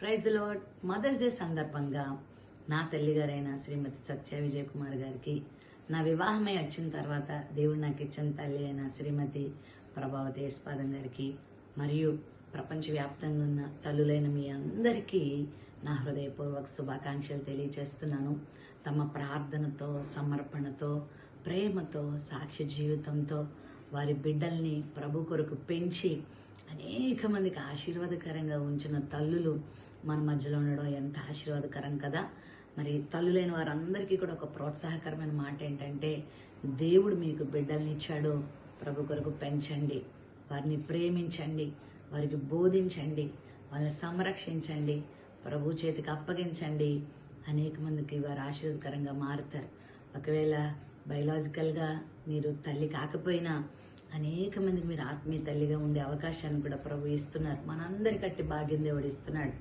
Praise the Lord. Mother's Day సందర్భంగా నా తల్లిగారైన శ్రీమతి సత్య విజయ్ కుమార్ గారికి, నా వివాహమై వచ్చిన తర్వాత దేవుడు నాకు ఇచ్చిన తల్లి అయిన శ్రీమతి ప్రభావతి యశ్పాదం గారికి, మరియు ప్రపంచవ్యాప్తంగా ఉన్న తల్లులైన మీ అందరికీ నా హృదయపూర్వక శుభాకాంక్షలు తెలియజేస్తున్నాను. తమ ప్రార్థనతో, సమర్పణతో, ప్రేమతో, సాక్ష్య జీవితంతో వారి బిడ్డల్ని ప్రభు కొరకు పెంచి అనేక మందికి ఆశీర్వాదకరంగా ఉంచిన తల్లులు మన మధ్యలో ఉండడం ఎంత ఆశీర్వాదకరం కదా. మరి తల్లులైన వారందరికీ కూడా ఒక ప్రోత్సాహకరమైన మాట ఏంటంటే, దేవుడు మీకు బిడ్డల్ని ఇచ్చాడు, ప్రభు కొరకు పెంచండి, వారిని ప్రేమించండి, వారికి బోధించండి, వాళ్ళని సంరక్షించండి, ప్రభు చేతికి అప్పగించండి. అనేక మందికి వారు ఆశీర్వాదకరంగా మారుతారు. ఒకవేళ బయలాజికల్గా మీరు తల్లి కాకపోయినా అనేక మందికి మీరు ఆత్మీయ తల్లిగా ఉండే అవకాశాన్ని కూడా ప్రభు ఇస్తున్నారు. మనందరికట్టి భాగ్యం దేవుడు ఇస్తున్నాడు.